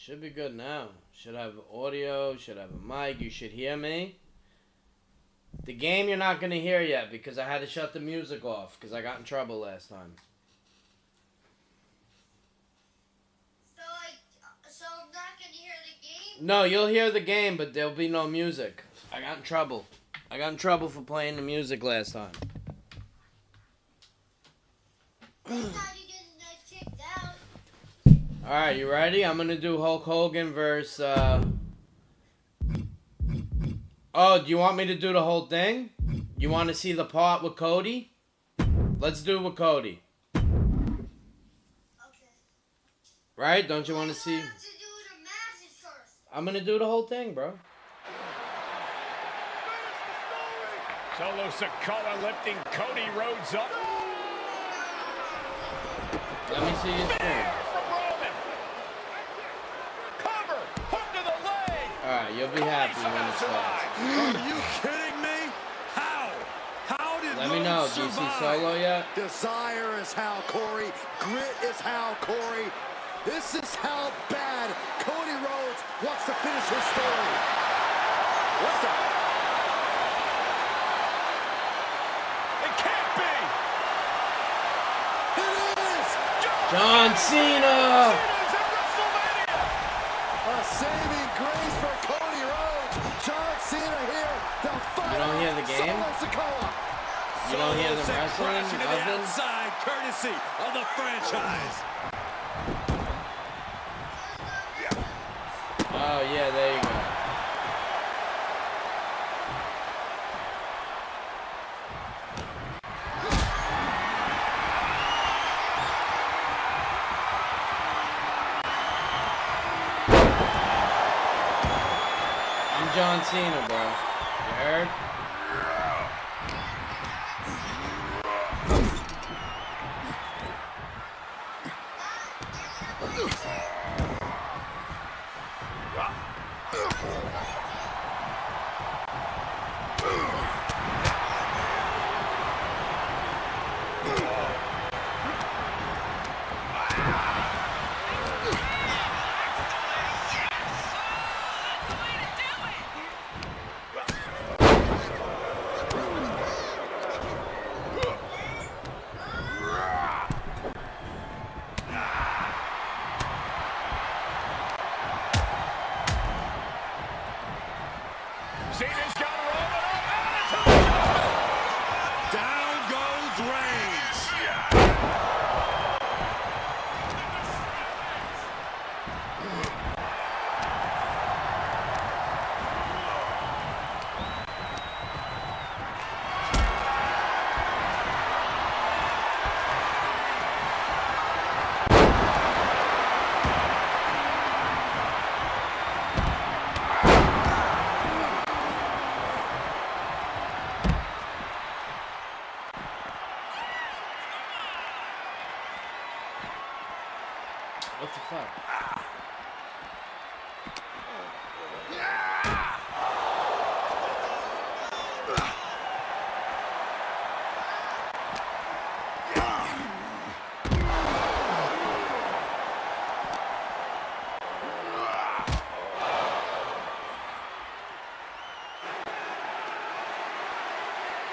Should be good now. Should have audio, should have a mic. You should hear me. The game you're not going to hear yet because I had to shut the music off because I got in trouble last time. So I'm not going to hear the game? No, you'll hear the game, but there'll be no music. I got in trouble. I got in trouble for playing the music last time. Alright, you ready? I'm gonna do Hulk Hogan versus, Oh, do you want me to do the whole thing? You want to see the part with Cody? Let's do it with Cody. Okay. Right? Don't you want to see? I'm gonna do the whole thing, bro. Solo Sikoa lifting Cody Rhodes up. Let me see your screen. Cover, hook to the leg. Alright, you'll be happy when it starts. Are you kidding me? How? How did Let me know, Rhodes DC survive? Solo yet? Desire is how, Corey. Grit is how, Corey. This is how bad Cody Rhodes wants to finish his story. What the? It can't be. It is! John Cena! A saving grace for Cody Rhodes. John Cena here. The final. You don't hear the game? Solo Sikoa. You don't hear the wrestling? To the Nothing? outside, courtesy of the franchise. Oh, yeah, there you go. I'm John Cena, bro. You heard? Cena's got to roll it up, and it's Down goes Reigns. What the fuck?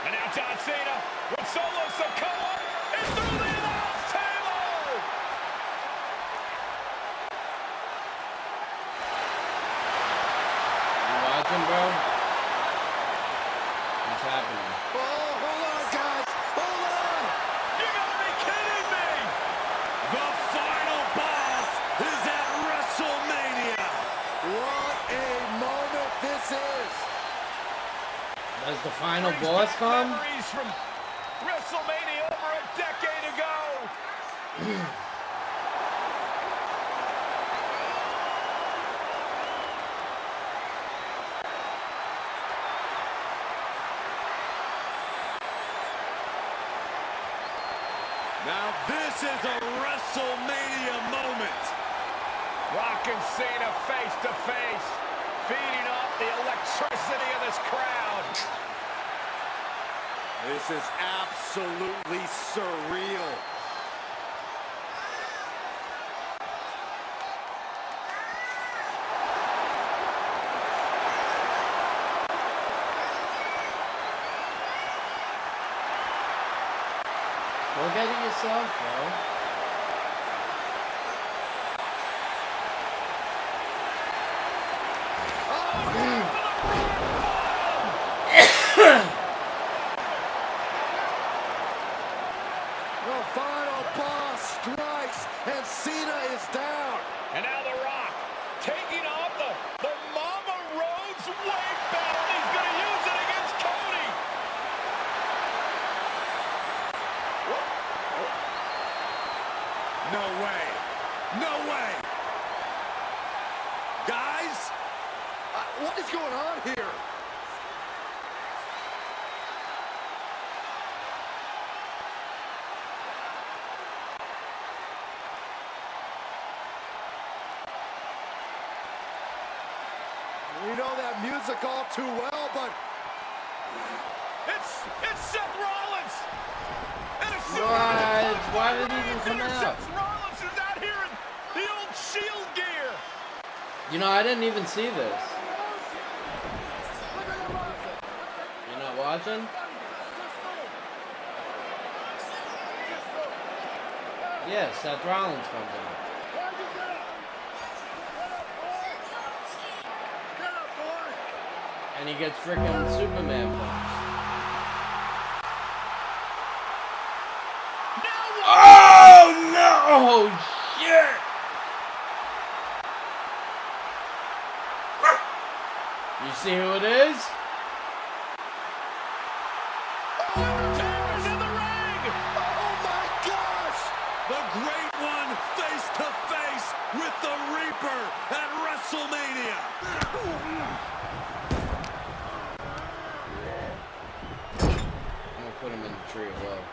And now John Cena with Solo Sikoa is through the announce table. You watching, bro? What's happening? Oh, hold on, guys. Hold on. You gotta be kidding me. The final boss is at WrestleMania. What a moment this is. Does the final Brings boss back come? Memories from WrestleMania over a decade ago. Now this is a WrestleMania moment. Rock and Cena face to face, feeding off the electricity of this crowd. This is absolutely surreal. Look at it yourself, bro. The final boss strikes, and Cena is down. And now The Rock taking off the Mama Rhodes weight belt. He's going to use it against Cody. No way. No way. Guys, What is going on here? We know that music all too well, but It's Seth Rollins. And a Why did he even come out? Seth Rollins is out here in the old Shield gear. You know, I didn't even see this. You're not watching? Yeah, Seth Rollins comes out. And he gets freaking Superman punched. Oh no! Shit! You see who it is? Taker's in the ring. oh my gosh! the great one face to face with the Reaper at WrestleMania. I'm gonna put him in the tree of love.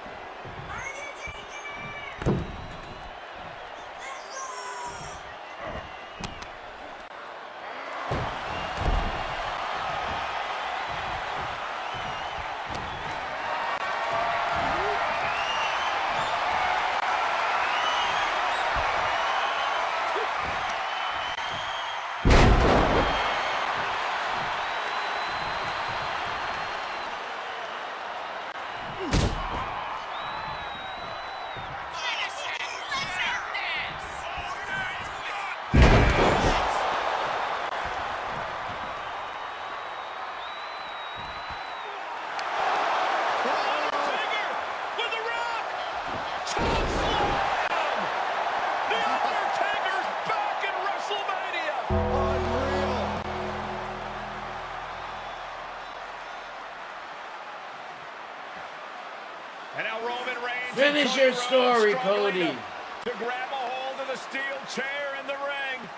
Taker with the Rock. Chokeslam. The Undertaker's back in WrestleMania. Unreal! And now Roman Reigns. and Finish Cody your Rhodes story, struggling Cody. To grab a hold of the steel chair in the ring.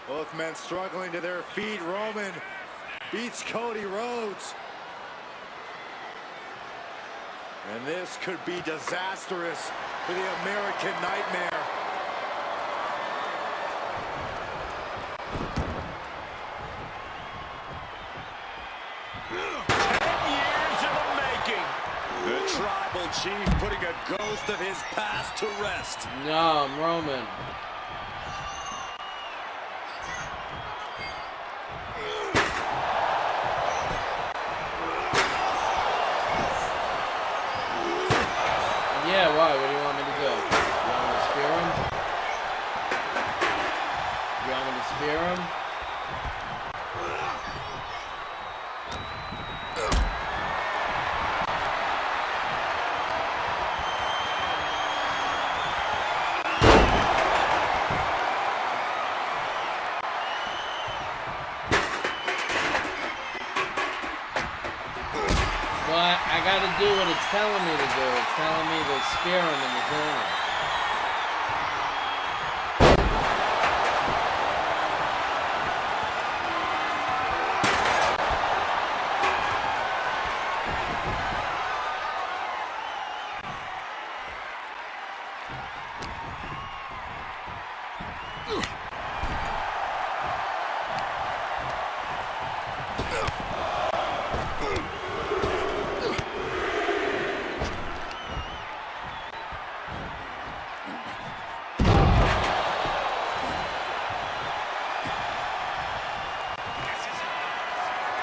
Both men struggling to their feet. Roman beats Cody Rhodes. And this could be disastrous for the American Nightmare. Years in the making. The tribal chief putting a ghost of his past to rest. No, I'm Roman. Yeah, why? What do you want me to do? You want me to spear him? You want me to spear him? Well, I gotta do what it's telling me to do. It's telling me to spear him in the corner.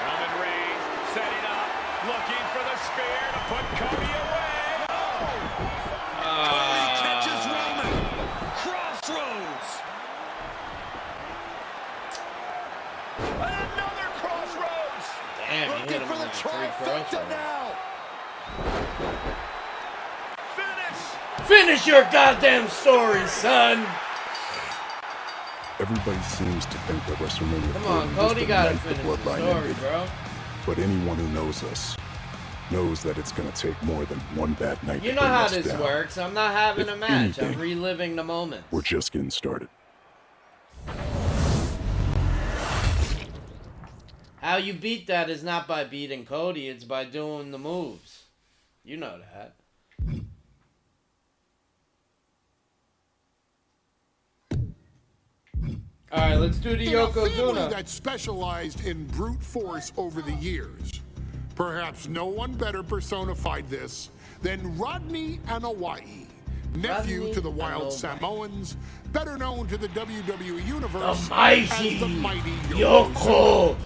Roman Reigns setting up, looking for the spear to put cross right now. Finish your goddamn story, son. Everybody seems to think that WrestleMania Come on, 40 Cody was the gotta night the finish the bloodline story, ended. bro. But anyone who knows us knows that it's going to take more than one bad night You to know bring how us this down. works. I'm not having If a match. I'm anything, reliving the moment. We're just getting started. How you beat that is not by beating Cody. It's by doing the moves. You know that. All right, let's do the In a family Yokozuna. that specialized in brute force over the years, perhaps no one better personified this than Rodney Wwe, nephew Rodney to the Wild Anoa'i. Samoans, better known to the WWE Universe The mighty as the mighty Yokozuna.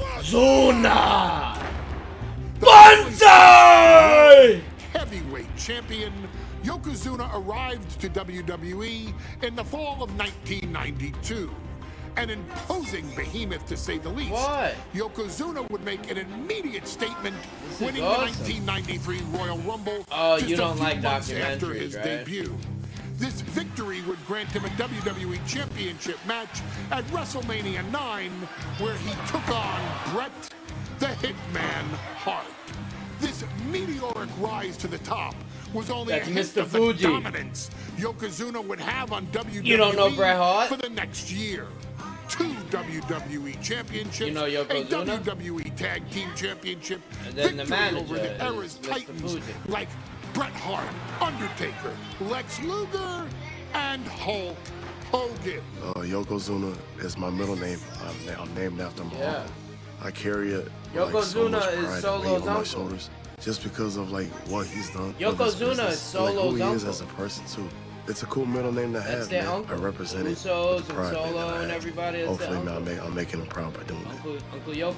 The Banzai! heavyweight champion, Yokozuna arrived to WWE in the fall of 1992. An imposing behemoth, to say the least. What? Yokozuna would make an immediate statement, This is winning awesome. the 1993 Royal Rumble Oh, just you a don't few like months after documentaries, his right? debut. This victory would grant him a WWE Championship match at WrestleMania 9, where he took on Bret the Hitman Hart. This meteoric rise to the top was only That's a hint Mr. of the Fuji. dominance Yokozuna would have on WWE You don't know Bret Hart? for the next year. 2 WWE championships, You know a Yokozuna? WWE Tag Team Championship, And then the victory manager over the is era's Mr. titans Fuji. like Bret Hart, Undertaker, Lex Luger, and Hulk Hogan. Yokozuna is my middle name. I'm named after my Yeah. uncle. I carry it Yokozuna like, so much is pride and weight Solo's on uncle. my shoulders, just because of like what he's done. for this Yokozuna business, is Solo's like, who he is uncle. as a person too. It's a cool middle name to That's have, their man. uncle. I represent it. Usos with and pride, man, Solo that I and have. everybody is Hopefully, their man, uncle. I'm making him proud by doing it. Uncle Yoko.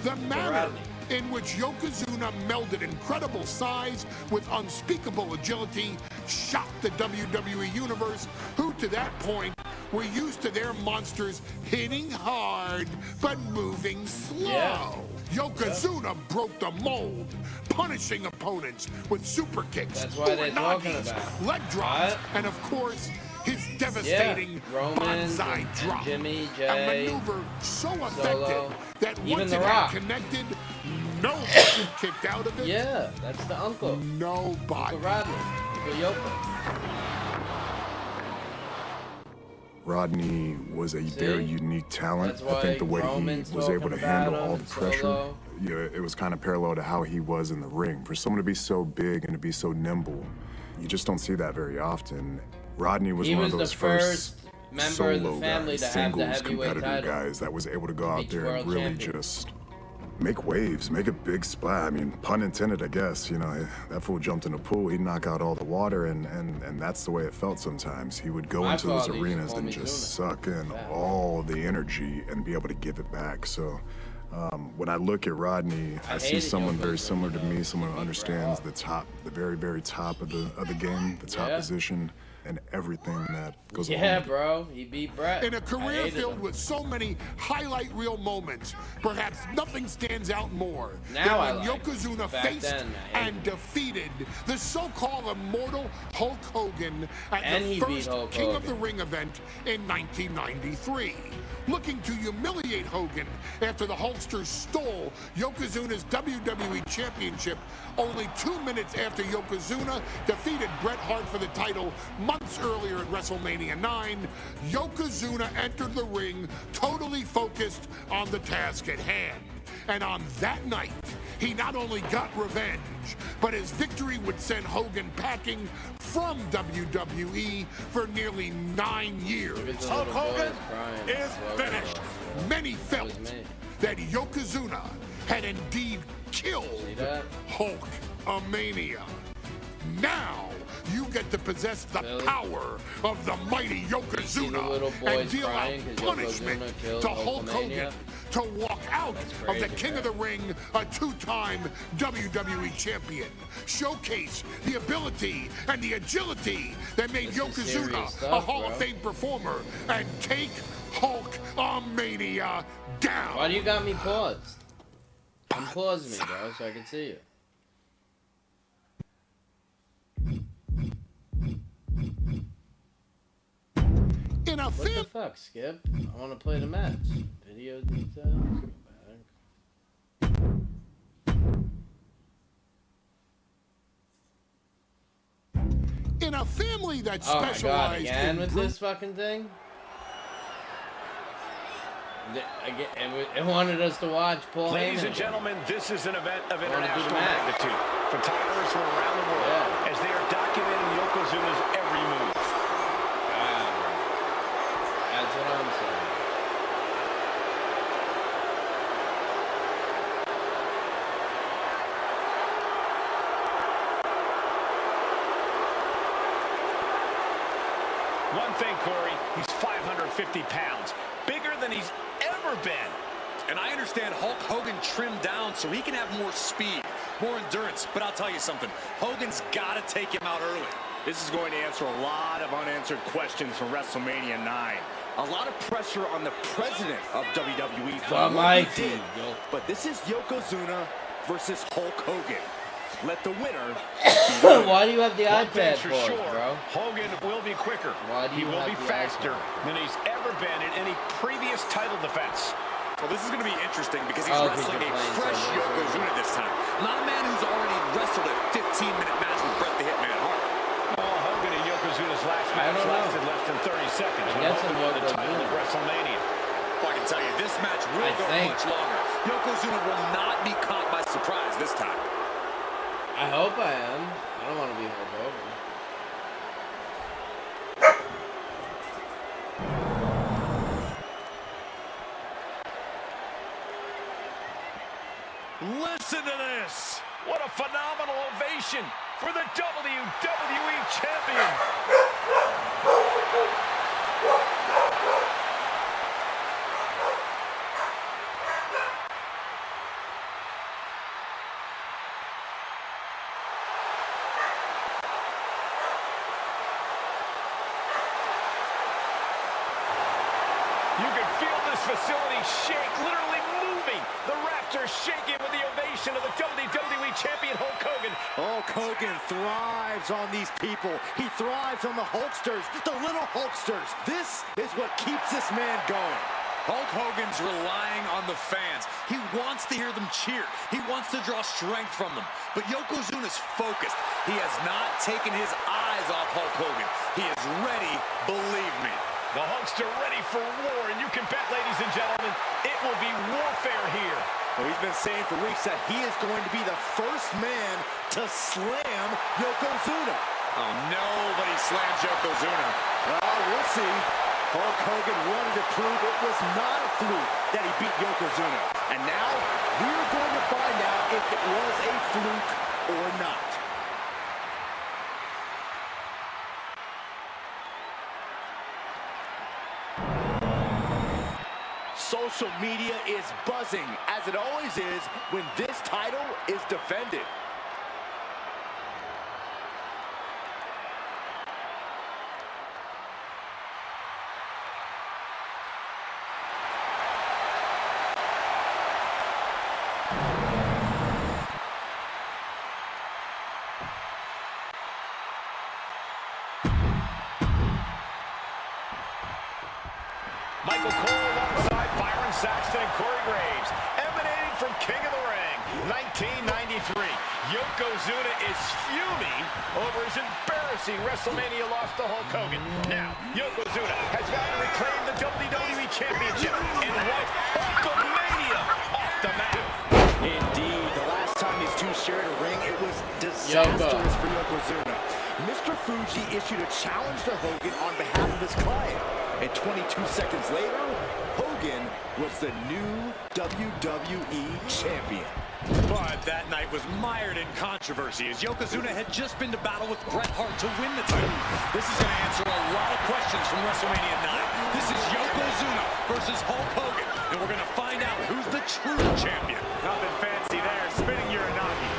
The manner Rodney. in which Yokozuna melded incredible size with unspeakable agility shocked the WWE Universe, who to that point were used to their monsters hitting hard but moving slow. Yeah. Yokozuna broke the mold, punishing opponents with super kicks, That's why they're talking uranagis, about. leg drops, What? and of course, his devastating Roman banzai and drop. Jimmy, A Jay, maneuver so Solo, effective that even once The it Rock. had connected, nobody kicked out of it. Yeah, that's the uncle. Nobody. Uncle Rodney. Uncle Yoko. Rodney was a very unique talent. That's I think the why way Roman's he was able to talking handle about all him the and pressure, Solo. yeah, it was kind of parallel to how he was in the ring. For someone to be so big and to be so nimble, you just don't see that very often. Rodney was He one was of the those first member solo of the family guys, to have the singles heavyweight competitor title. guys that was able to go out Each there and world really champion. just make waves, make a big splash. I mean, pun intended, I guess. You know, that fool jumped in the pool, he'd knock out all the water, and that's the way it felt sometimes. He would go My into those father used to arenas call and me just Zuna. suck in Yeah. all the energy and be able to give it back. So when I look at Rodney, I see hated someone Yokozuna, very similar to you know, me, someone who he understands brought the top, the very, very top of the game, the top Yeah. position, and everything that goes along Yeah, with it. bro. He beat Bret. In a I career hated filled him. with so many highlight reel moments, perhaps nothing stands out more Now I than when like him. Yokozuna Back faced then, I hated and defeated the so-called immortal Hulk Hogan at And the he beat first Hulk King of the Hogan. Ring event in 1993. Looking to humiliate Hogan after the Hulkster stole Yokozuna's WWE Championship only 2 minutes after Yokozuna defeated Bret Hart for the title months earlier at WrestleMania 9, Yokozuna entered the ring totally focused on the task at hand. And on that night, he not only got revenge, but his victory would send Hogan packing from WWE for nearly 9 years. Look at the Hulk little boys Hogan crying. is Look at finished. them. Many felt was me. that Yokozuna had indeed killed See that? Hulkamania. Now you get to possess the Really? power of the mighty See the Yokozuna little and boys deal out crying 'cause punishment Yokozuna killed to Hulk Hulkamania? Hogan to walk out That's of crazy, the King of the Ring, a two-time WWE champion. Showcase the ability and the agility that made This is Yokozuna serious a stuff, Hall bro. of Fame performer and take Hulkamania down. Why do you got me paused? Unpause me, bro, so I can see you. What the fuck, Skip? I want to play the match. Video details. Go back. In a family that Oh my god, specialized again in with this fucking thing? It wanted us to watch Paul Ladies Heyman and again. gentlemen, this is an event of I wanna do the international match. magnitude. Photographers from around the world as they are documenting Yokozuna's every move. Wow. That's what I'm saying. One thing, Corey, he's 550 pounds. Bigger than he's ever been. And I understand Hulk Hogan trimmed down so he can have more speed, more endurance. But I'll tell you something, Hogan's got to take him out early. This is going to answer a lot of unanswered questions from WrestleMania 9. A lot of pressure on the president of WWE for what he did. But this is Yokozuna versus Hulk Hogan. Let the winner. Why do you have the One iPad thing's for for, sure, bro? Hogan will be quicker. Why do he you will have be the faster iPad? than he's ever been in any previous title defense. Well, this is going to be interesting because he's Oh, wrestling a because you're fresh playing so Yokozuna this time. Not a man who's already wrestled a 15-minute match with Bret the Hitman Hart. Well, Hogan and Yokozuna's last I match don't know. lasted less than 30 seconds. I when guess Hogan it won was the title Yokozuna. at WrestleMania. Well, I can tell you, this match will go much longer. Yokozuna will not be caught by surprise this time. I hope I am. I don't want to be Hulk Hogan. Listen to this. What a phenomenal ovation for the WWE Champion. You can feel this facility shake, literally moving. The rafters shaking with the ovation of the WWE Champion Hulk Hogan. Hulk Hogan thrives on these people. He thrives on the Hulksters, the little Hulksters. This is what keeps this man going. Hulk Hogan's relying on the fans. He wants to hear them cheer. He wants to draw strength from them. But Yokozuna's focused. He has not taken his eyes off Hulk Hogan. He is ready, believe me. The Hulkster ready for war, and you can bet, ladies and gentlemen, it will be warfare here. Well, he's been saying for weeks that he is going to be the first man to slam Yokozuna. Oh, nobody slams Yokozuna. Well, we'll see. Hulk Hogan wanted to prove it was not a fluke that he beat Yokozuna. And now, we're going to find out if it was a fluke or not. Social media is buzzing, as it always is when this title is defended. Michael Cole alongside Byron Saxton and Corey Graves, emanating from King of the Ring, 1993. Yokozuna is fuming over his embarrassing WrestleMania loss to Hulk Hogan. Now, Yokozuna has got to reclaim the WWE Championship and wipe Hulkamania off the map. Indeed, the last time these two shared a ring, it was disastrous for Yokozuna. Mr. Fuji issued a challenge to Hogan on behalf of his client. And 22 seconds later, Hogan was the new WWE Champion. But that night was mired in controversy as Yokozuna had just been to battle with Bret Hart to win the title. This is going to answer a lot of questions from WrestleMania 9. This is Yokozuna versus Hulk Hogan, and we're going to find out who's the true champion. Nothing fancy there. Spinning Uranagi.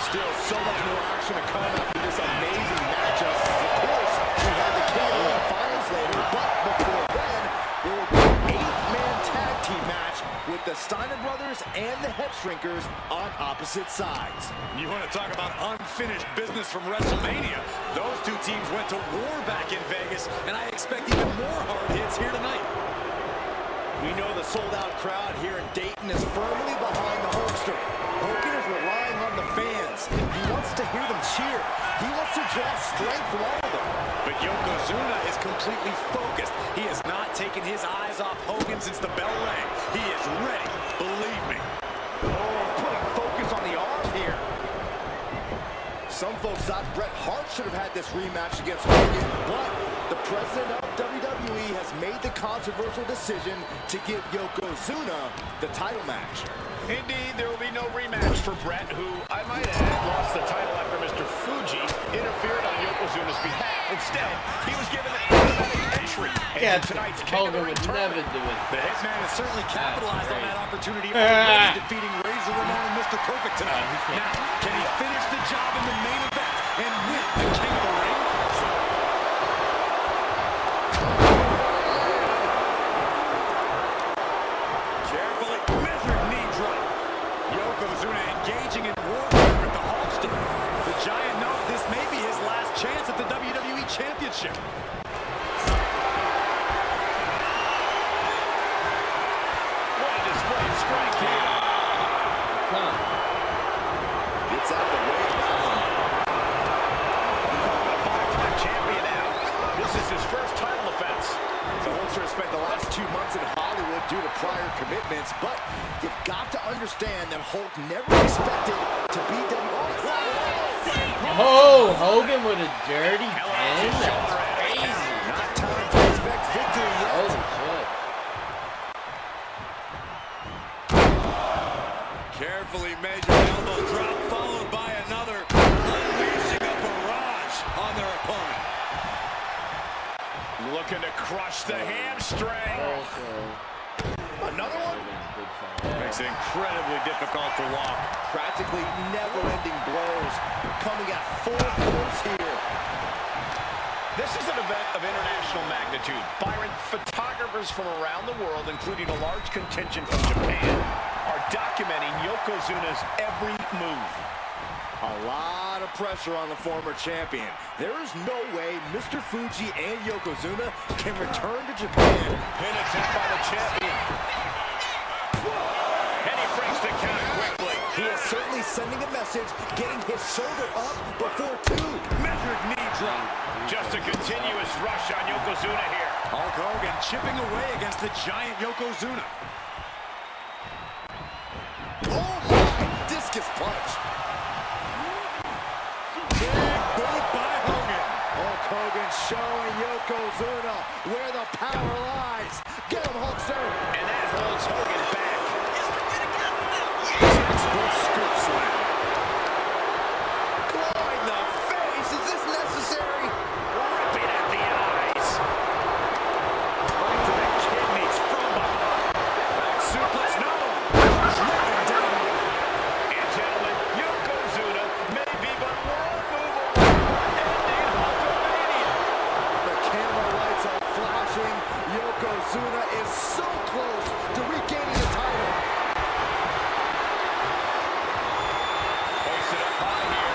Still so much more action to come after this amazing matchup. Of course, we have the King of the Ring finals later, but before then, there will be an 8-man tag team match with the Steiner brothers and the head shrinkers on opposite sides. You want to talk about unfinished business from WrestleMania? Those two teams went to war back in Vegas, and I expect even more hard hits here tonight. We know the sold-out crowd here in Dayton is firmly behind the Hulkster. Hogan is relying on the fans. He wants to hear them cheer. He wants to draw strength from all of them. But Yokozuna is completely focused. He has not taken his eyes off Hogan since the bell rang. He is ready, believe me. Oh, putting focus on the arm here. Some folks thought Bret Hart should have had this rematch against Hogan, but the president of WWE has made the controversial decision to give Yokozuna the title match. Indeed, there will be no rematch for Bret, who, I might add, lost the title after Mr. Fuji interfered on Yokozuna's behalf. Instead, he was given an automatic entry into tonight's King of the Ring tournament. The Hitman has certainly capitalized on that opportunity, already defeating Razor Ramon and Mr. Perfect tonight. Now, can he finish the job in the main event and win the King of the Ring? Carefully measured knee drop. Yokozuna engaging in warfare with the Hulkster. The Giant knows this may be his last chance at the WWE Championship. What a display of strength here. Gets out the way. A five-time champion out. This is his first title defense. The Hulkster has spent the last 2 months in Hollywood due to prior commitments, but you've got to understand that Hulk never expected to be Oh, Hogan with a dirty 10? That's crazy. Not time to expect victory yet. Holy shit. Carefully measured elbow drop followed by another, unleashing a barrage on their opponent. Looking to crush the hamstring. Another one? Makes it incredibly difficult to walk. Practically never-ending blows coming at full force here. This is an event of international magnitude. Byron, photographers from around the world, including a large contingent from Japan, are documenting Yokozuna's every move. A lot of pressure on the former champion. There is no way Mr. Fuji and Yokozuna can return to Japan. Pin attempt by the champion. And he breaks the count quickly. He is certainly sending a message, getting his shoulder up before two. Measured knee drop. Just a continuous rush on Yokozuna here. Hulk Hogan chipping away against the giant Yokozuna. Oh my! Discus punch. Boot by Hogan. Hulk Hogan showing Yokozuna where the power lies. Get him, Hulkster. And that holds Hogan back. Textbook scoop slam. Clawing the face. Is this necessary? Ripping at the eyes. Right to the kidneys from behind. Back suplex, no. Driven down. And gentlemen, Yokozuna may be but one move away from ending Hulkamania. The camera lights are flashing. Yokozuna is so close to regaining the title. Hoisted up high here.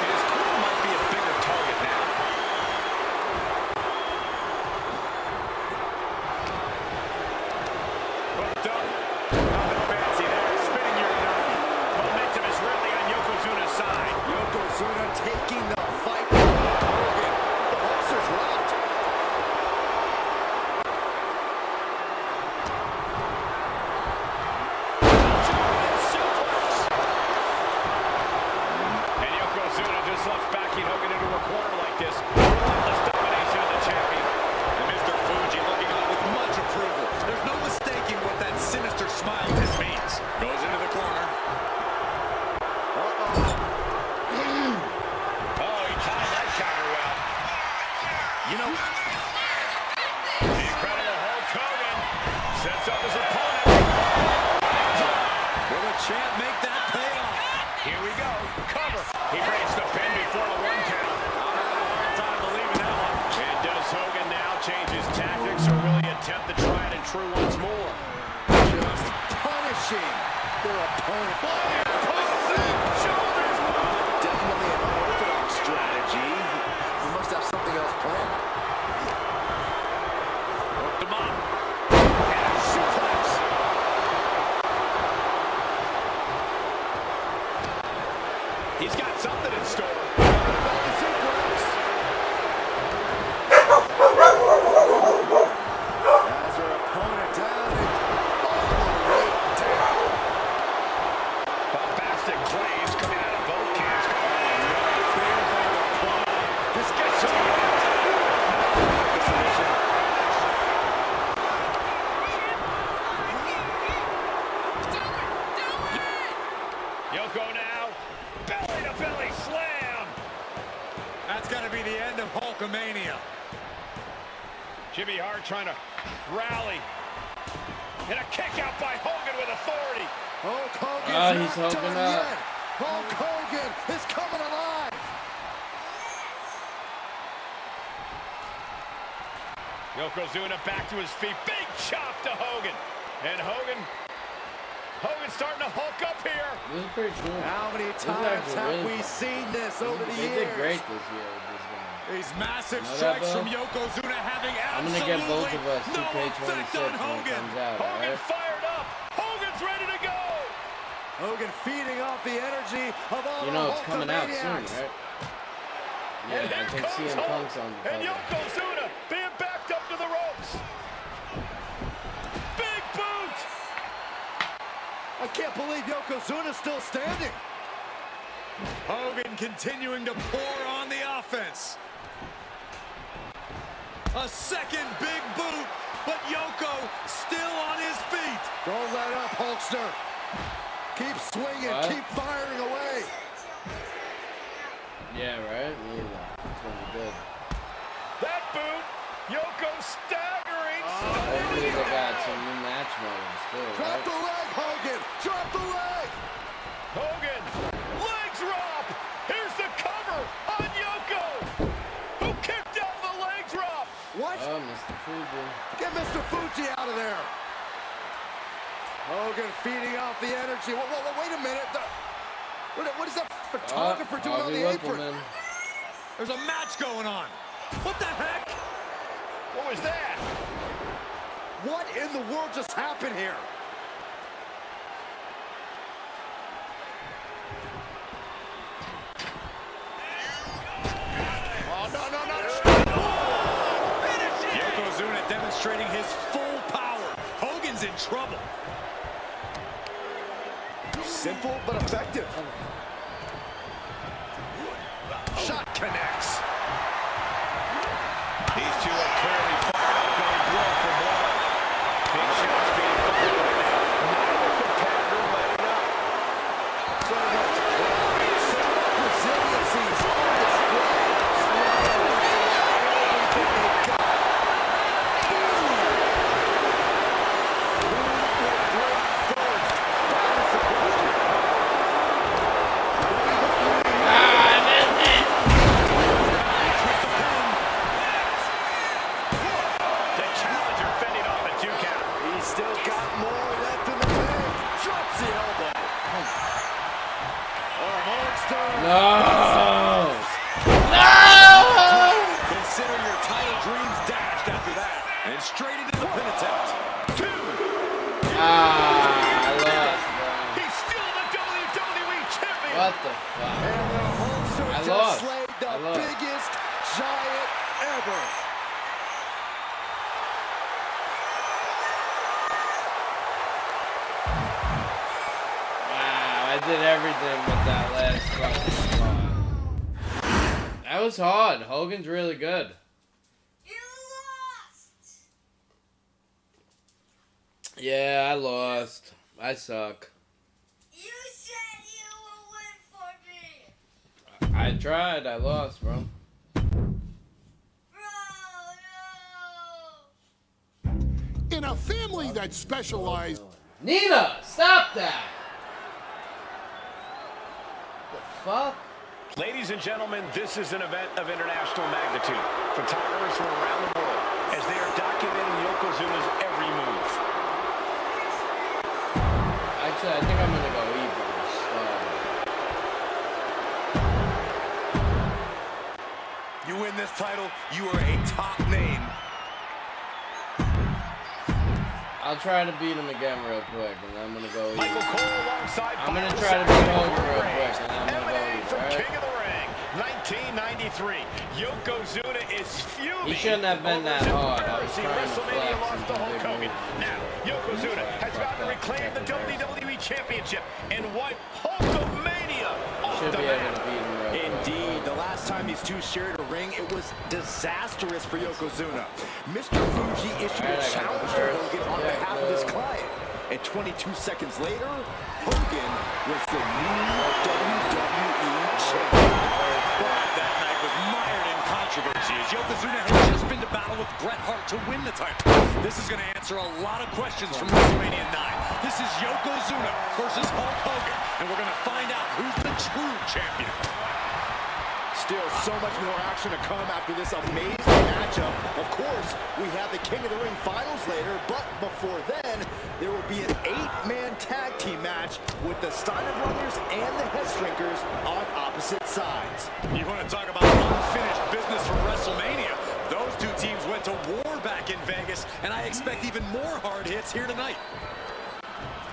His crew might be a bigger target now. Hooked up. Nothing fancy there. Spinning your nine. Momentum is really on Yokozuna's side. Yokozuna taking the fight to Hogan. The Hulkster's rocked. And Yokozuna just left backing Hogan into a corner like this. Relentless domination of the champion. And Mr. Fuji looking on with much approval. There's no mistaking what that sinister smile of his means. Goes into the corner. Oh, he timed that counter well. You know, The incredible Hulk Hogan sets up his opponent. will the champ make that pay off? Here we go. Cover. He breaks the pin before the one count. I'm having a hard time believing that one. And does Hogan now change his tactics or really attempt the tried and true once more? Just punishing their opponent. Shoulders. Definitely an unorthodox strategy. We must have something else planned. Hooked him up. And a suplex. He's got something in store. Has her opponent down and all the way down. Bombastic claims coming out of both camps. This gets over. Yoko now. Belly to belly slam. That's got to be the end of Hulkamania. Jimmy Hart trying to rally. And a kick out by Hogan with authority. Hulk Hogan's he's not hulking done up. yet. Hulk Hogan is coming alive. Yokozuna back to his feet. Big chop to Hogan. And Hogan's starting to hulk up here. This is pretty cool. How many This is times actually have really we fun. seen this over the They years? did great this year with this game. These massive Know that, strikes Bill? from Yokozuna having I'm gonna absolutely get both of us no effect 2K26 on when it Hogan. comes out, Hogan alright? fired up. Hogan's ready to go. Hogan feeding off the energy of all You know the it's coming out soon, Hulkamaniacs. right? And Yeah, I here think comes CM Hulk. Punk's on the And cover. Yokozuna being backed up to the ropes. Big boot. I can't believe Yokozuna's still standing. Hogan continuing to pour on the offense. A second big boot, but Yoko still on his feet. Don't let up, Hulkster. Keep swinging, What? keep firing away. Yeah, right? Yeah, it's gonna be good. That boot. Yoko staggering. Hopefully they got some new match modes too, Drop right? the leg, Hogan. Drop the leg. Hogan. Leg drop. Here's the cover on Yoko. Who kicked out the leg drop. What? Oh, Mr. Fuji. Get Mr. Fuji out of there. Hogan feeding off the energy. Wait a minute. What is that photographer doing on the apron? Whippleman. There's a match going on. What the heck? What was that? What in the world just happened here? Oh, no. Yokozuna demonstrating his full power. Hogan's in trouble. Simple but effective. Shot connects. These two are clearly fired up, going blow for blow. Big shots being fired right now. Neither competitor letting up. So much pride, so much resiliency on display. Everything they got. Who will break first? That is the question. The challenger fending off a 2 count. He's still got more left in the tank. Drops the elbow. Hulkster. No! Consider your title dreams dashed after that. And straight into the pin attempt. I lost, He's still the WWE champion. bro. What the fuck? And the Hulkster I just lost. slayed the I lost. biggest giant ever. Wow, I did everything with that last fucking spot. That was hard. Hogan's really good. You lost. Yeah, I lost. I suck. You said you will win for me. I tried. I lost, bro. Bro, no. In a family that specialized Nina, stop that! The fuck? Ladies and gentlemen, this is an event of international magnitude. Photographers from around the world as they are documenting Yokozuna's every move. I Actually, I think I'm gonna go evil. You win this title, you are a top name. I'll try to beat him again real quick, and then I'm gonna go evil. Michael Cole alongside I'm gonna Byron try to beat Saxton Hogan real and quick, and then I'm gonna go emanating evil. from Right? King of the Ring, 1993. Yokozuna is fuming. He shouldn't have been that hard. I was Embarrassing trying to WrestleMania flex loss and to do Hulk big Hogan. moves. Now, Yokozuna has got to reclaim the WWE Championship and wipe Hulkamania off Should the be able map. to beat him real quick. Indeed, the last time these two shared a ring, it was disastrous for Yokozuna. Mr. Fuji issued a challenge to Hogan on behalf of his client. And 22 seconds later, Hogan was the new WWE champion. That night was mired in controversy as Yokozuna had just been to battle with Bret Hart to win the title. This is going to answer a lot of questions from WrestleMania 9. This is Yokozuna versus Hulk Hogan, and we're going to find out who's the true champion. Still so much more action to come after this amazing matchup. Of course, we have the King of the Ring finals later, but before then, there will be an 8-man tag team match with the Steiner Brothers and the Head Shrinkers on opposite sides. You want to talk about unfinished business from WrestleMania? Those two teams went to war back in Vegas, and I expect even more hard hits here tonight.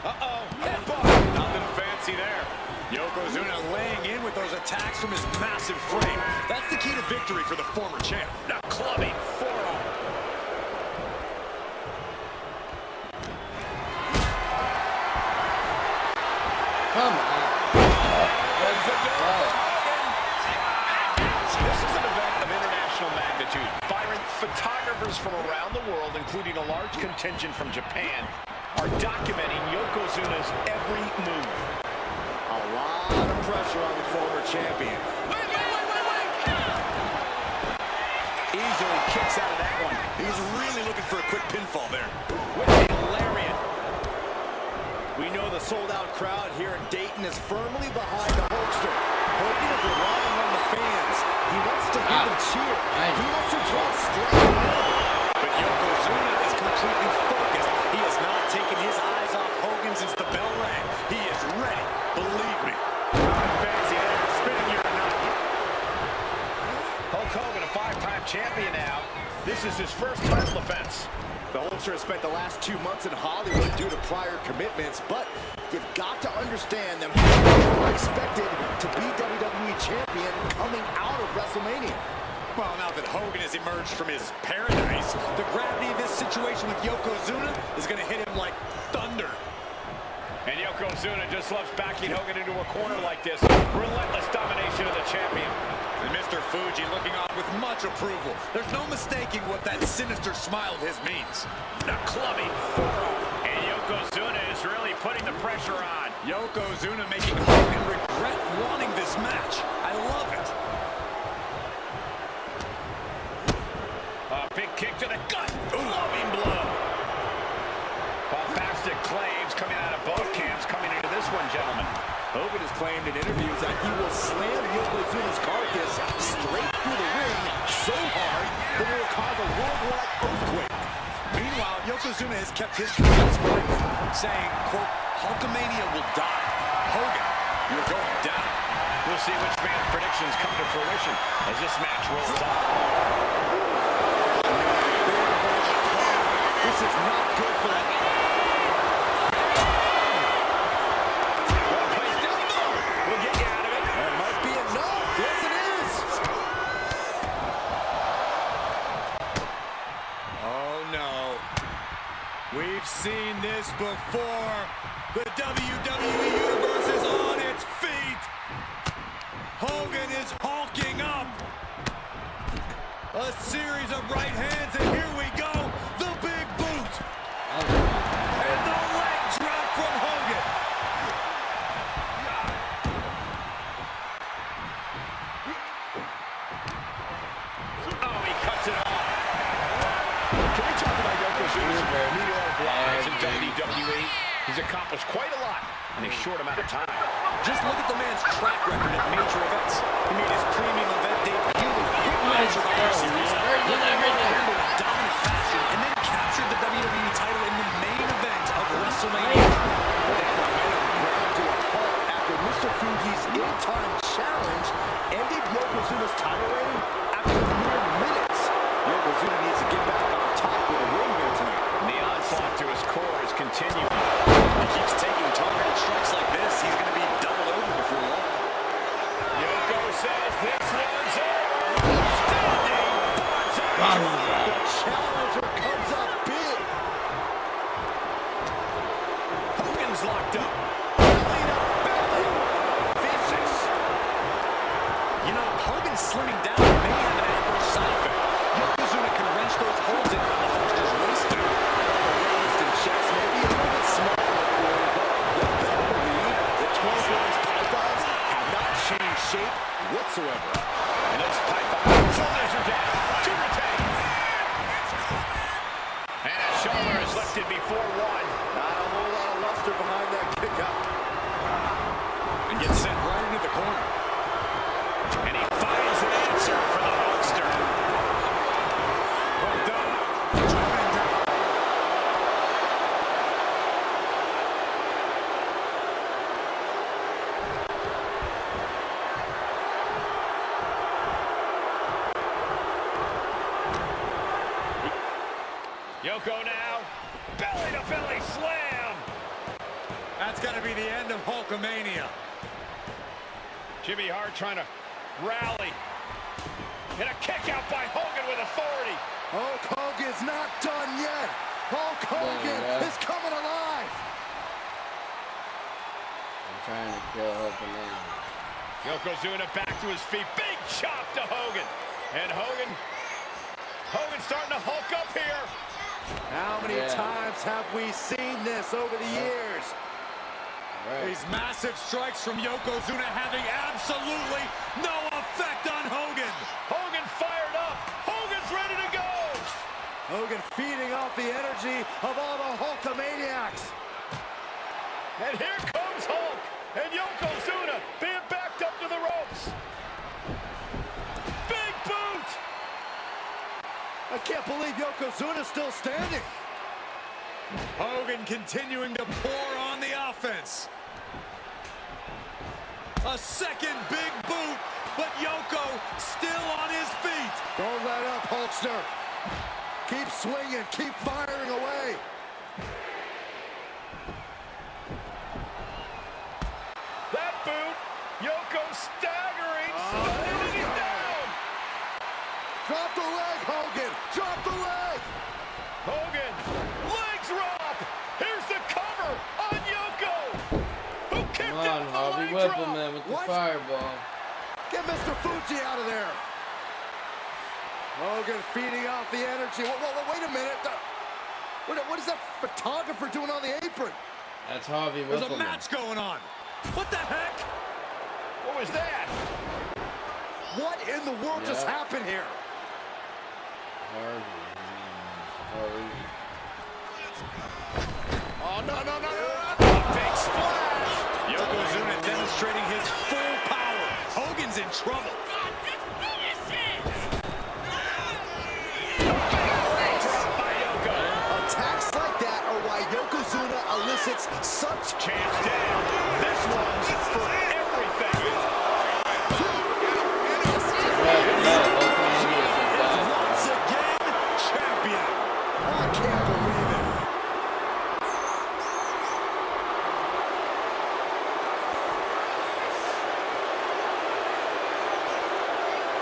Uh-oh, headbutt. Nothing fancy there. Yokozuna laying in with those attacks from his massive frame. That's the key to victory for the former champ. The clubbing forearm. Come on. This is an event of international magnitude. Byron, photographers from around the world, including a large contingent from Japan, are documenting Yokozuna's every move. A lot of pressure on the former champion. Wait. Easily kicks out of that one. He's really looking for a quick pinfall there. With a lariat. We know the sold-out crowd here in Dayton is firmly behind the Hulkster. Hogan is relying on the fans. He wants to hear them cheer. He wants to draw strength. But Yokozuna is completely focused. He has not taken his eyes off Hogan since the bell rang. He is ready. Believe me. Fancy there. Spinning your nut. Hulk Hogan, a 5-time champion now. This is his first title defense. The Hulkster has spent the last 2 months in Hollywood due to prior commitments, but you've got to understand that Hogan was expected to be WWE champion coming out of WrestleMania. Well, now that Hogan has emerged from his paradise, the gravity of this situation with Yokozuna is going to hit him like thunder. And Yokozuna just loves backing Hogan into a corner like this. Relentless domination of the champion. And Mr. Fuji looking on with much approval. There's no mistaking what that sinister smile of his means. The clubbing forearm. And Yokozuna is really putting the pressure on. Yokozuna making Hogan regret wanting this match. I love it. A big kick to the gut. Loving blow. Bombastic claims coming out of both camps coming into this one, gentlemen. Hogan has claimed in interviews that he will slam Yokozuna's carcass straight through the ring so hard that it will cause a worldwide earthquake. Meanwhile, Yokozuna has kept his comments brief, saying, quote, Hulkamania will die. Hogan, you're going down. We'll see which man's predictions come to fruition as this match rolls on. This is not good for that. We'll get you out of it. That might be enough. Yes, it is. Oh, no. We've seen this before. The WWE Universe is on its feet. Hogan is hulking up. A series of right hands, and here we go. The big boot. And the leg drop from Hogan. Oh, he cuts it off. Can we talk about Yokozuna's meteoric rise in WWE? He's accomplished quite a lot in a short amount of time. Just look at the man's track record at major events. He made his premium event debut with a hit match of the series, in dominant fashion, and then captured the WWE title in the main event of WrestleMania. That momentum Time challenge ended Yokozuna's title reign after mere minutes. Yokozuna needs to get back on top of the ring here tonight. The onslaught to his core is continuing. He keeps taking targeted strikes like this. He's going to be doubled over before long. Yoko says this one's over. Standing. The challenger comes up big. Hogan's locked up. Belly to belly. Vicious. You know, Hogan slimming down may have an adverse side effect. Yokozuna can wrench those holds in on the Hulkster's waist down. Raised in chest, maybe a little bit smaller, but you better believe the 12-ounce pythons have not changed shape whatsoever. And this python shoulders are down to retain. And a shoulder is lifted before one. Not a whole lot of luster behind that kick out. And gets sent right into the corner. And he finds an answer for the Hulkster. Well done. Yoko now. Belly to belly slam. That's got to be the end of Hulkamania. Jimmy Hart trying to rally. And a kick out by Hogan with authority. Hulk Hogan's not done yet. Hulk Hogan is coming alive. I'm trying to kill Hulkamania. Yokozuna back to his feet. Big chop to Hogan. And Hogan starting to hulk up here. How many times have we seen this over the years? Right. These massive strikes from Yokozuna having absolutely no effect on Hogan. Hogan fired up. Hogan's ready to go. Hogan feeding off the energy of all the Hulkamaniacs. And here comes Hulk. And Yokozuna being backed up to the ropes. Big boot. I can't believe Yokozuna's still standing. Hogan continuing to pour on the offense. A second big boot, but Yoko still on his feet. Don't let up, Hulkster. Keep swinging, keep firing away. That boot. Yoko staggering. And he's down. Drop the leg, Hogan. Drop the leg. Hogan. Leg drop. Here's the cover on Yoko. Who kicked Come on, out the Harvey leg Whipple, drop? man, with the What? fireball. Get Mr. Fuji out of there. Hogan feeding off the energy. Wait a minute. What is that photographer doing on the apron? That's Harvey There's Whipple. a match going on. What the heck? What was that? What in the world just happened here? Harvey. Harvey. Oh, no. Big splash. Yokozuna demonstrating his full power. Hogan's in trouble. Attacks like that are why Yokozuna elicits such Champs down. This one's for everything. Once again, champion. I can't believe it.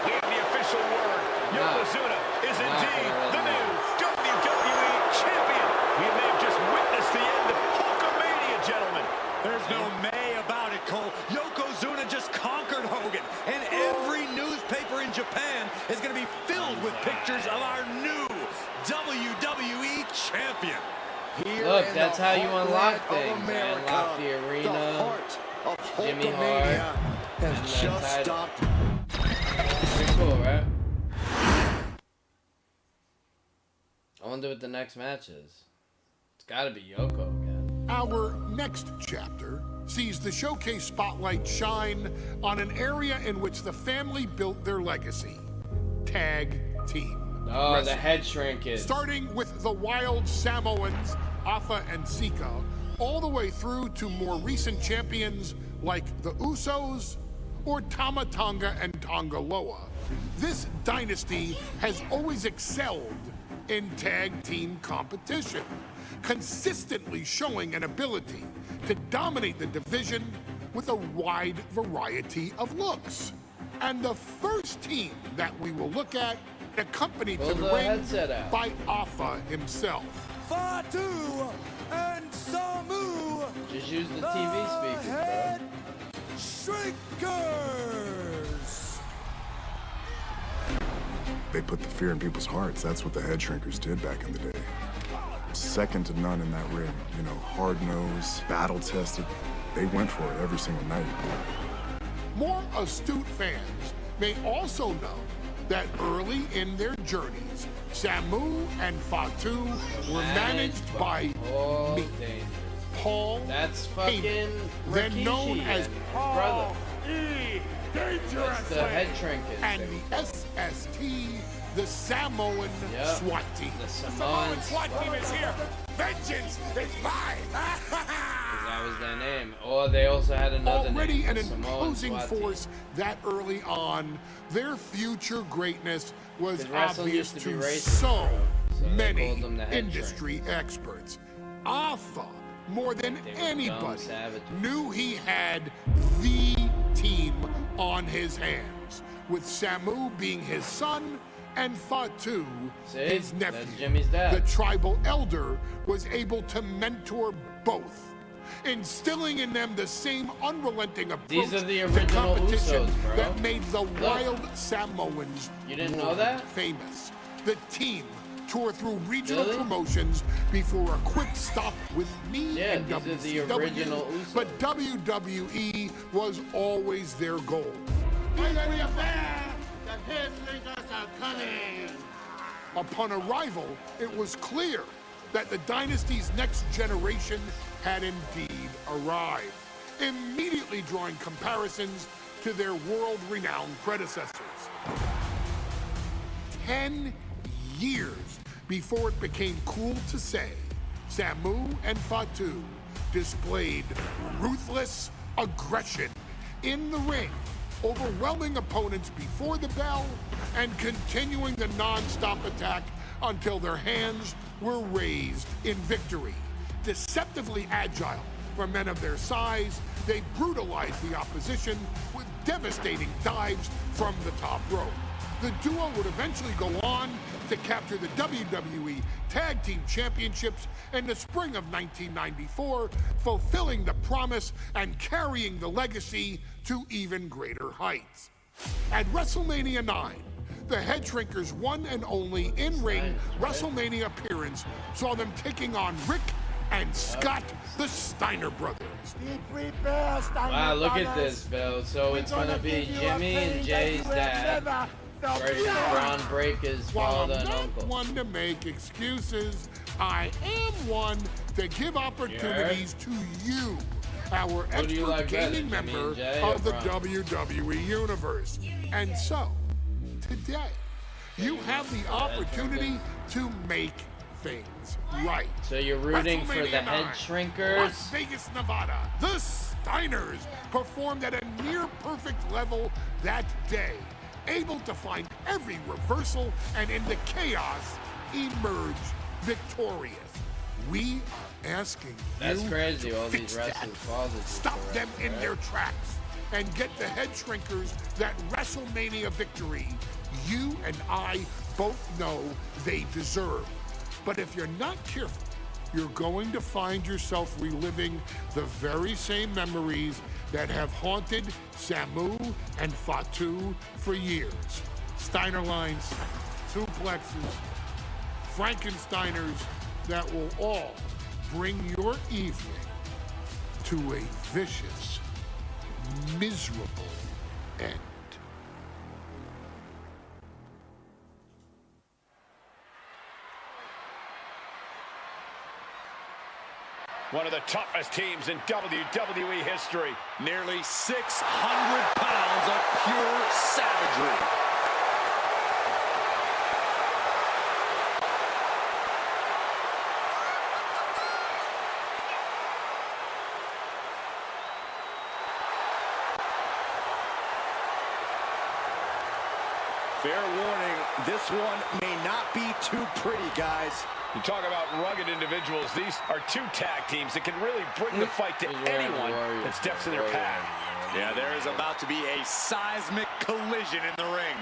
We have the official word. Yokozuna is indeed the new WWE champion. We may have just witnessed the end of Hulkamania, gentlemen. There's no may about it, Cole. Yokozuna just conquered Hogan, and every newspaper in Japan is going to be filled with pictures of our new WWE champion. Look, that's how you unlock things. Man. Unlock the arena, the heart of Jimmy Hulkamania Hart, has and just that title. stopped. Pretty cool, right? I wonder what the next match is. It's got to be Yoko again. Our next chapter sees the showcase spotlight shine on an area in which the family built their legacy. Tag team. Oh, wrestling. the head shrinkage. Starting with the wild Samoans, Afa and Sika, all the way through to more recent champions like the Usos, or Tama Tonga and Tongaloa, this dynasty has always excelled in tag team competition, consistently showing an ability to dominate the division with a wide variety of looks. And the first team that we will look at, accompanied to the ring by Alpha himself. Fatu and Samu. Just use the TV speakers, bro. Shrinkers. They put the fear in people's hearts. That's what the head shrinkers did back in the day. Second to none in that ring. You know, hard-nosed, battle-tested. They went for it every single night. More astute fans may also know that early in their journeys, Samu and Fatu were managed by me, Paul That's fucking Heyman, then known Rikishi as and Paul brother. Dangerous That's the head shrinkers. and the SST, the Samoan SWAT team. The Samoan SWAT team is here. Vengeance is mine. That was their name. Or they also had another Already name. an The Samoan imposing SWAT force team. that early on, their future greatness was 'Cause wrestling obvious used to be to racist, so bro. So they many called them the head industry experts. Alpha, more than They were anybody, dumb savages. knew he had the team on his hands, with Samu being his son and Fatu his nephew. That's Jimmy's dad. The tribal elder was able to mentor both, instilling in them the same unrelenting approach These are the to original competition Usos, bro. that made the wild Samoans You didn't know world that? famous. The team toured through regional Really? promotions before a quick stop with me Yeah, and these are the WCW, original Usos. but WWE was always their goal. Upon arrival, it was clear that the dynasty's next generation had indeed arrived, immediately drawing comparisons to their world-renowned predecessors. 10 years before it became cool to say, Samu and Fatu displayed ruthless aggression in the ring, overwhelming opponents before the bell and continuing the non-stop attack until their hands were raised in victory. Deceptively agile for men of their size, they brutalized the opposition with devastating dives from the top rope. The duo would eventually go on to capture the WWE Tag Team Championships in the spring of 1994, fulfilling the promise and carrying the legacy to even greater heights. At WrestleMania 9, the Head Shrinkers' one and only in-ring WrestleMania appearance saw them taking on Rick and Scott, the Steiner brothers. Wow, look at this, Bill. So it's gonna be Jimmy and Jay's dad versus Braun Breaker's While father I'm and not uncle. one to make excuses, I am one to give opportunities to you, our Who do you expert like better, gaming Jimmy member and Jay of the or Braun? WWE Universe. And so, today, you have the opportunity to make things right. So you're rooting for the WrestleMania Head 9, Shrinkers? Las Vegas, Nevada. The Steiners performed at a near perfect level that day, able to find every reversal and in the chaos emerge victorious. We are asking That's you crazy, to all fix these wrestlers' that. fathers do Stop for them us, in right? their tracks and get the Head Shrinkers that WrestleMania victory you and I both know they deserve. But if you're not careful, you're going to find yourself reliving the very same memories that have haunted Samu and Fatu for years. Steiner lines, suplexes, Frankensteiners that will all bring your evening to a vicious, miserable end. One of the toughest teams in WWE history. Nearly 600 pounds of pure savagery. Fair warning, this one may not be too pretty, guys. You talk about rugged individuals. These are two tag teams that can really bring the fight to anyone that steps in their path. Yeah, there is about to be a seismic collision in the ring.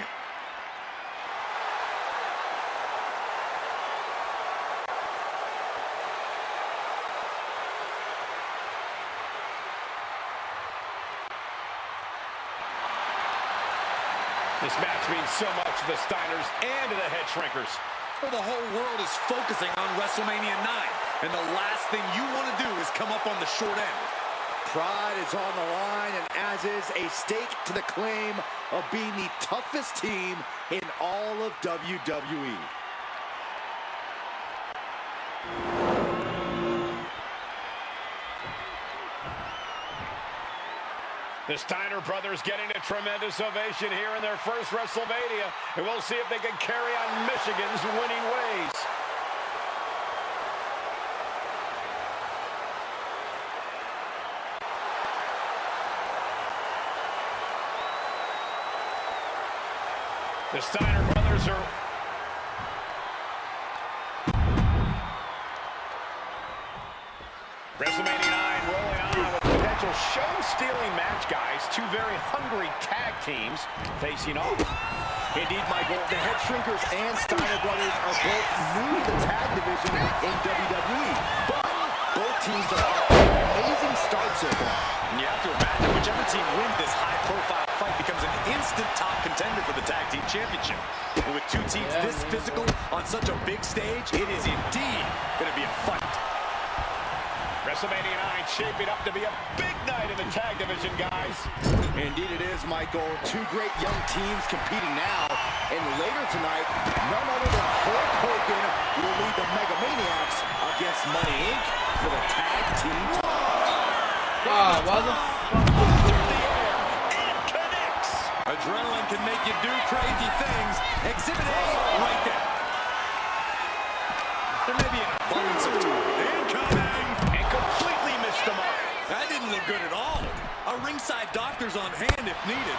This match means so much to the Steiners and to the Head Shrinkers. The whole world is focusing on WrestleMania 9, and the last thing you want to do is come up on the short end. Pride is on the line, and as is a stake to the claim of being the toughest team in all of WWE. The Steiner brothers getting a tremendous ovation here in their first WrestleMania, and we'll see if they can carry on Michigan's winning ways. The Steiner brothers are... WrestleMania 9 rolling on with potential show-stealing match, guys. Two very hungry tag teams facing off. Indeed, Michael, the Head Shrinkers and Steiner brothers are both new to the tag division in WWE, but both teams are off to an amazing start so far. And you have to imagine whichever team wins this high-profile fight becomes an instant top contender for the tag team championship. And with two teams this physical on such a big stage, it is indeed going to be a fight. WrestleMania 9 shaping up to be a big night in the tag division, guys. Indeed it is, Michael. Two great young teams competing now. And later tonight, none other than Hulk Hogan will lead the Mega Maniacs against Money Inc. for the tag team. Why the Connects. Adrenaline can make you do crazy things. Exhibit A right there. There may be an abundance of time. Incoming. Completely missed the mark. That didn't look good at all. A ringside doctor's on hand if needed.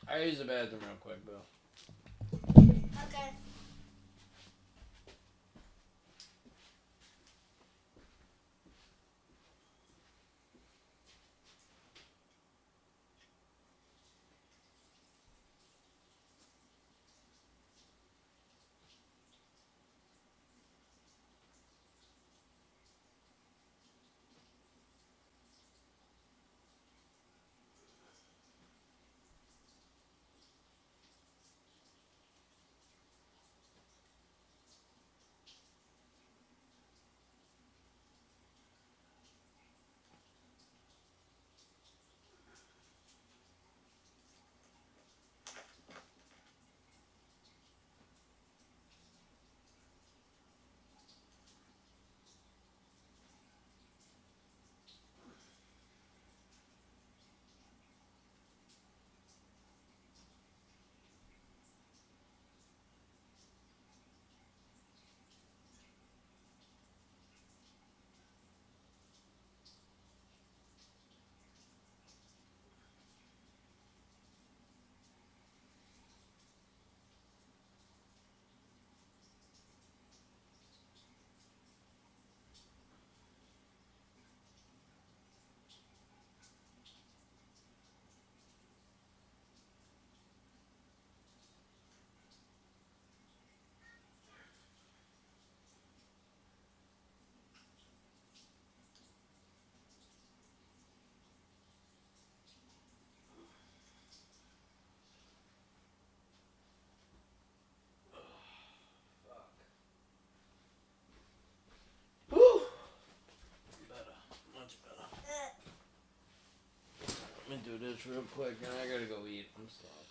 I use the bathroom real quick, Bill. Okay. Do this real quick, and I gotta go eat. I'm starving.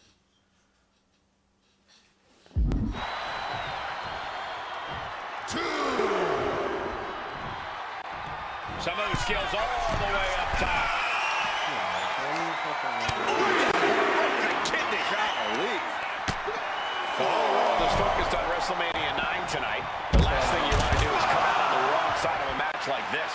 Some of the skills all the way up top. Kidney, golly. The whole world is focused on WrestleMania 9 tonight. The last thing you want to do is come out on the wrong side of a match like this.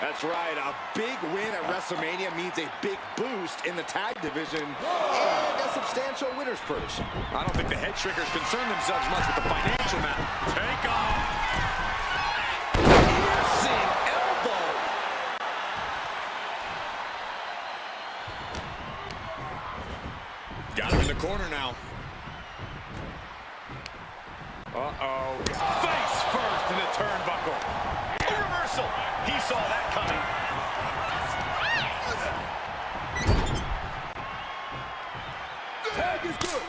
That's right, a big big win at WrestleMania means a big boost in the tag division and a substantial winner's purse. I don't think the head shrinkers concern themselves much with the financial matter. Take off. Piercing elbow. Got him in the corner now. Uh-oh. Face first in the turnbuckle. A reversal. He saw that coming. Tag is good.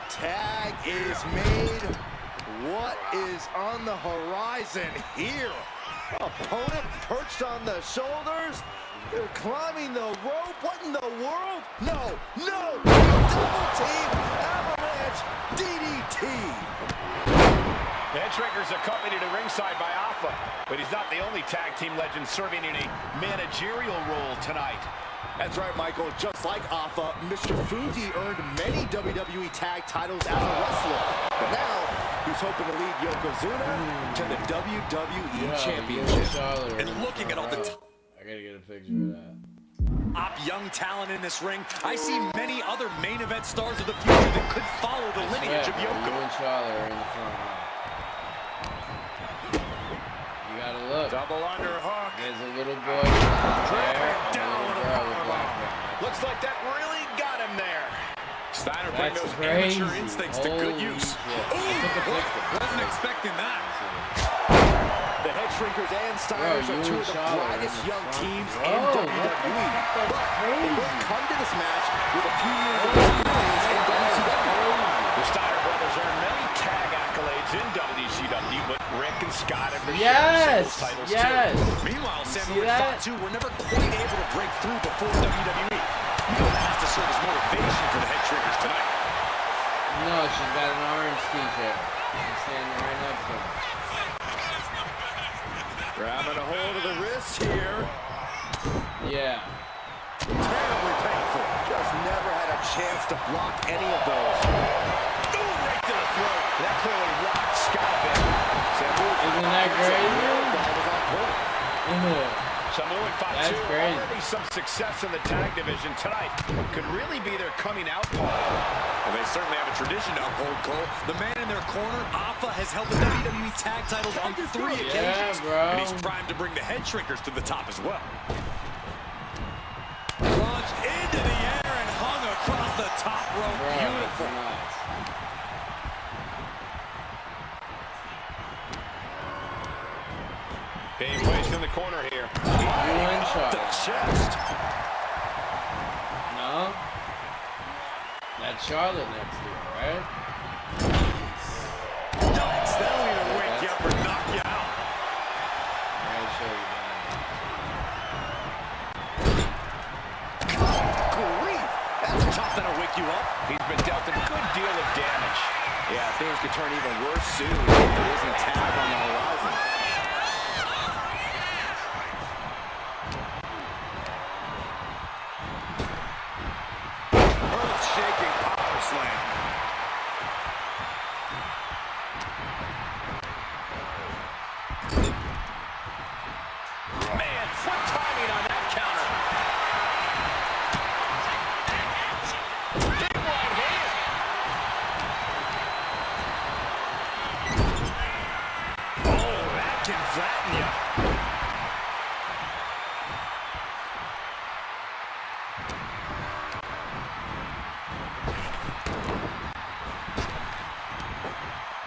Tag is made. What is on the horizon here? Opponent perched on the shoulders. They're climbing the rope. What in the world? No, no. Double team avalanche DDT. The Headshrinkers accompanied to ringside by Alpha, but he's not the only tag team legend serving in a managerial role tonight. That's right, Michael. Just like Alpha, Mr. Fuji earned many WWE tag titles as a wrestler. But now, he's hoping to lead Yokozuna to the WWE Championship. And looking at all the I gotta get a picture of that. top young talent in this ring, I see many other main event stars of the future that could follow the lineage of Yoko. You and Charlie are in the front. You gotta look. Double underhook. There's a little boy there, and a little girl with black hair. Looks like that really got him there. Steiner bring That's those crazy. amateur instincts to good use. Wasn't expecting that. The Headshrinkers and Steiners are two of the brightest young teams in WWE. But they both come to this match with a few years of experience in WCW. The Steiner brothers earned many tag accolades in WCW, but Rick and Scott have their Yes, titles yes. too. Meanwhile, See Samu and that? Fatu were never quite able to break through before WWE. You know that has to serve as motivation for the Headshrinkers tonight. No, she's got an orange t-shirt. She's standing right next to him. Grabbing a hold of the wrist here. Yeah. Terribly painful. Just never had a chance to block any of those. Ooh, right to the throat. That clearly rocked Scott a bit. Isn't that crazy? Samu and Fatu That's crazy. already some success in the tag division tonight. Could really be their coming out party. Well, they certainly have a tradition to uphold, Cole. The man in their corner, Alpha, has held the WWE tag titles on 3 occasions. Bro. And he's primed to bring the Headshrinkers to the top as well. Launched into the air and hung across the top rope. Bro, Beautiful. nice. Being placed in the corner here. You and Charlie. The chest. No? That's Charlotte next to you, right? Nice. That'll either wake you up or knock you out. I gotta show you that. Grief. That's a chop that'll wake you up. He's been dealt a good deal of damage. Yeah, things could turn even worse soon if there isn't a tag on the horizon. Earth-shaking power slam. Man, what timing on that counter. Big right hand. Oh, that can flatten you.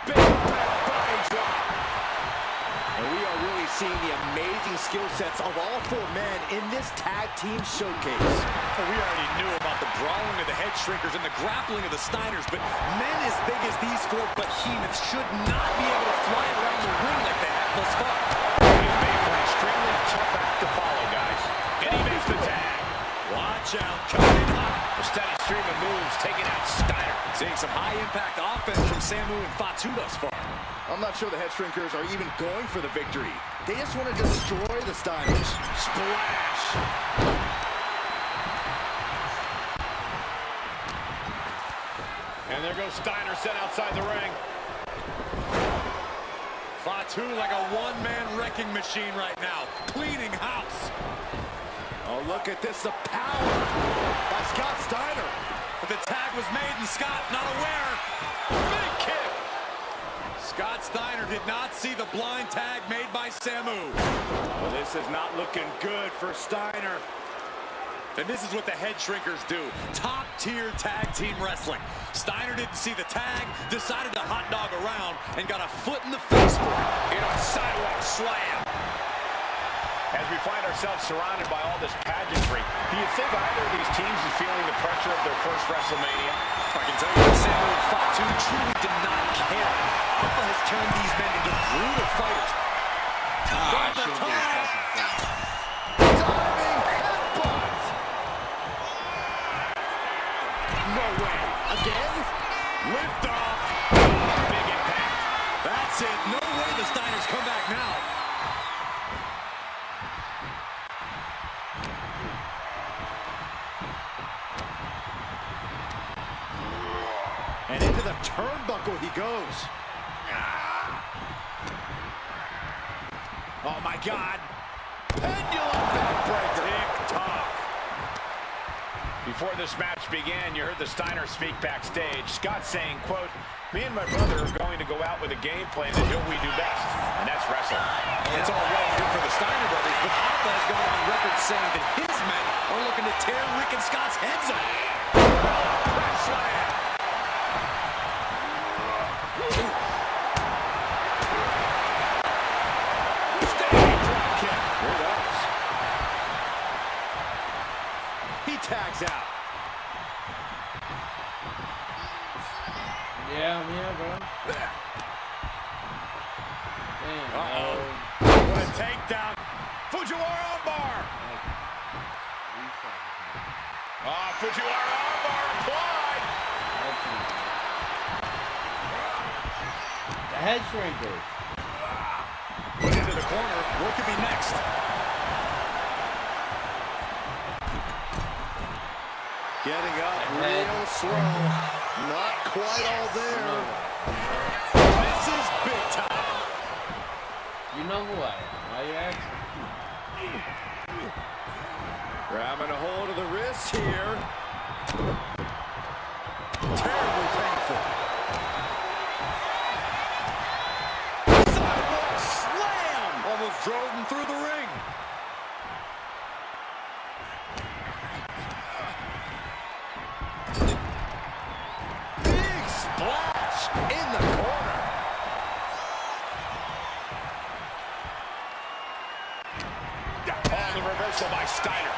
Big body drop. And we are really seeing the amazing skill sets of all four men in this tag team showcase. We already knew about the brawling of the Headshrinkers and the grappling of the Steiners, but men as big as these four behemoths should not be able to fly around the ring like they have thus far. He's made for an extremely tough act to follow, guys. And he makes the tag. Watch out, coming up. A steady stream of moves taking out Steiner. Seeing some high-impact offense from Samu and Fatu thus far. I'm not sure the Headshrinkers are even going for the victory. They just want to destroy the Steiners. Splash. And there goes Steiner set outside the ring. Fatu like a one-man wrecking machine right now, cleaning house. Oh, look at this, the power by Scott Steiner. But the tag was made and Scott not aware. Big kick. Scott Steiner did not see the blind tag made by Samu. Well, this is not looking good for Steiner. And this is what the head shrinkers do. Top-tier tag team wrestling. Steiner didn't see the tag, decided to hot dog around, and got a foot in the face for it. In a sidewalk slam. As we find ourselves surrounded by all this pageantry, do you think either of these teams is feeling the pressure of their first WrestleMania? I can tell you that Samu and Fatu truly did not care. Alpha has turned these men into brutal fighters. From the top. Diving headbutt. No way. Again? Lift off. Big impact. That's it. No way the Steiners come back now. And into the turnbuckle he goes. Oh my God. Pendulum backbreaker. Tick-tock. Before this match began, you heard the Steiners speak backstage. Scott saying, quote, "Me and my brother are going to go out with a game plan that we do best, and that's wrestle." It's all well and good for the Steiner brothers, but Alpha has gone on record saying that his men are looking to tear Rick and Scott's heads off. Slam. Tags out. Yeah, bro. Damn. Uh-oh. What a takedown. Fujiwara armbar. Fujiwara armbar applied. The head shrinkers. Put into the corner. What could be next? Getting up real slow. Not quite all there. This is big time. You know who I am. Why you asking? Grabbing a hold of the wrist here. Terribly painful. Sidewalk slam! Almost drove him through the ring. Splash in the corner. Oh, the reversal by Steiner.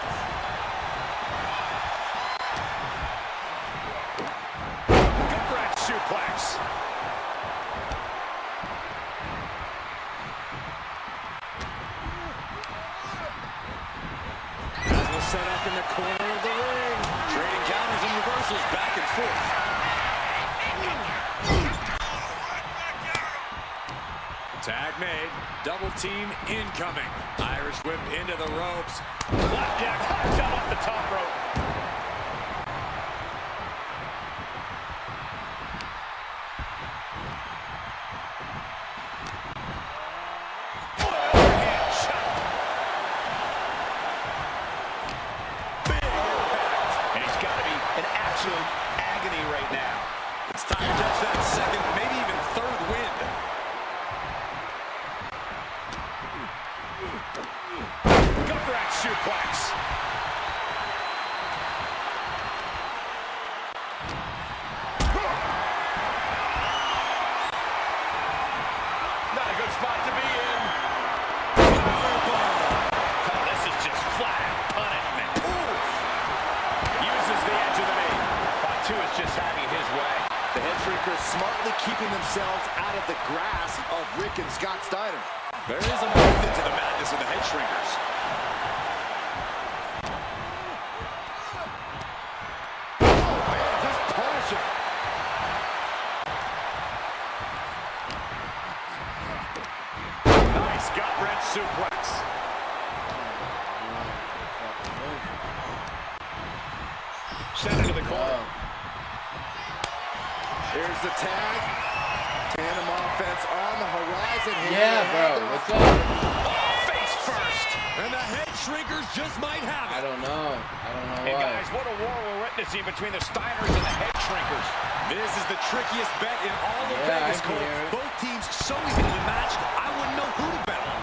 Gut-wrench suplex. We'll set up in the corner of the ring. Trading counters and reversals back and forth. Tag made. Double team incoming. Irish whip into the ropes. Blackjack hot shot off the top rope. What an overhand shot. Big impact. And he's got to be in absolute agony right now. It's time to touch that second, maybe even third wind. Gut-wrench suplex. Not a good spot to be in. Oh, this is just flat punishment. Oof. Uses the edge of the knee. Fatu is just having his way. The head shrinkers smartly keeping themselves out of the grasp of Rick and Scott Steiner. There is a method to the madness of the head shrinkers. Oh, man, just punish him. Nice gut-wrench suplex. Send it to the corner. Here's the tag. Tandem offense on the horizon here. Yeah, bro. What's up? Face first. And the head shrinkers just might have it. I don't know. I don't know And why. guys, what a war we're witnessing between the Steiners and the head shrinkers. This is the trickiest bet in all of Yeah, Vegas, I can Cole. hear it. Both teams so evenly matched, I wouldn't know who to bet on.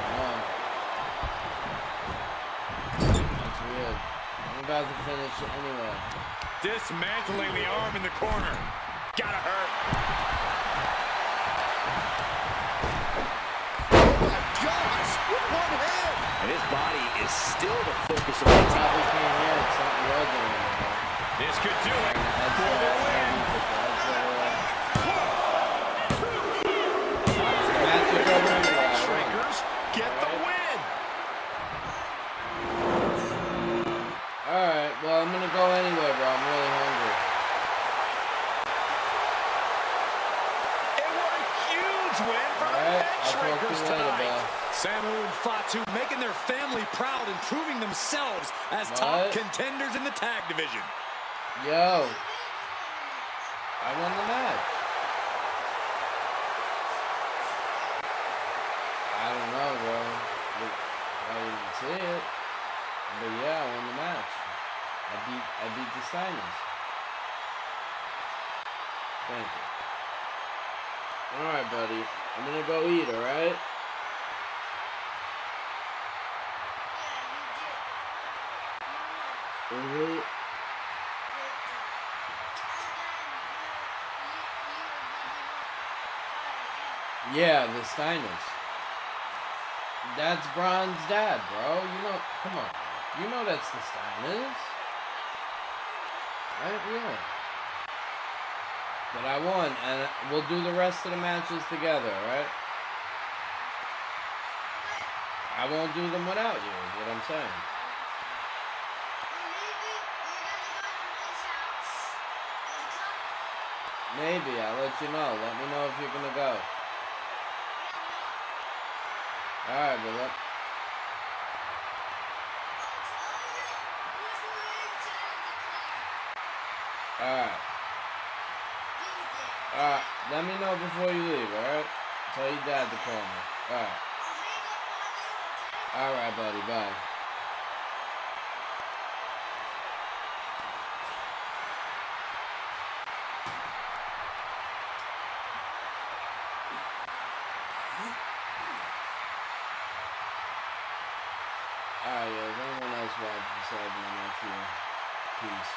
That's weird. I'm about to finish it anyway. Dismantling the arm in the corner. Gotta hurt. Oh my gosh, with one hand. And his body is still the focus of the team. Probably can't hear it. Something you're doing. This could do it That's for the win. Shrinkers get the win. Alright, well, I'm gonna go anyway, bro. I'm really hungry. And what a huge win for the Alright, head I'll talk to shrinkers you later, tonight. bro. Samu and Fatu making their family proud and proving themselves as top contenders in the tag division. Yo. I won the match. I don't know, bro. I didn't see it. But yeah, I won the match. I beat the Steiners. Thank you. Alright, buddy. I'm gonna go eat, alright? Mm-hmm. Yeah, the Steiners. That's Braun's dad, bro. You know, come on. You know that's the Steiners. Right? Yeah. But I won, and we'll do the rest of the matches together, right? I won't do them without you, is what I'm saying. Maybe, I'll let you know. Let me know if you're gonna go. Alright, brother. Alright. Alright, let me know before you leave, alright? Tell your dad to call me. Alright. Alright, buddy, bye. Alright, yo, if anyone else watches besides my nephew, peace.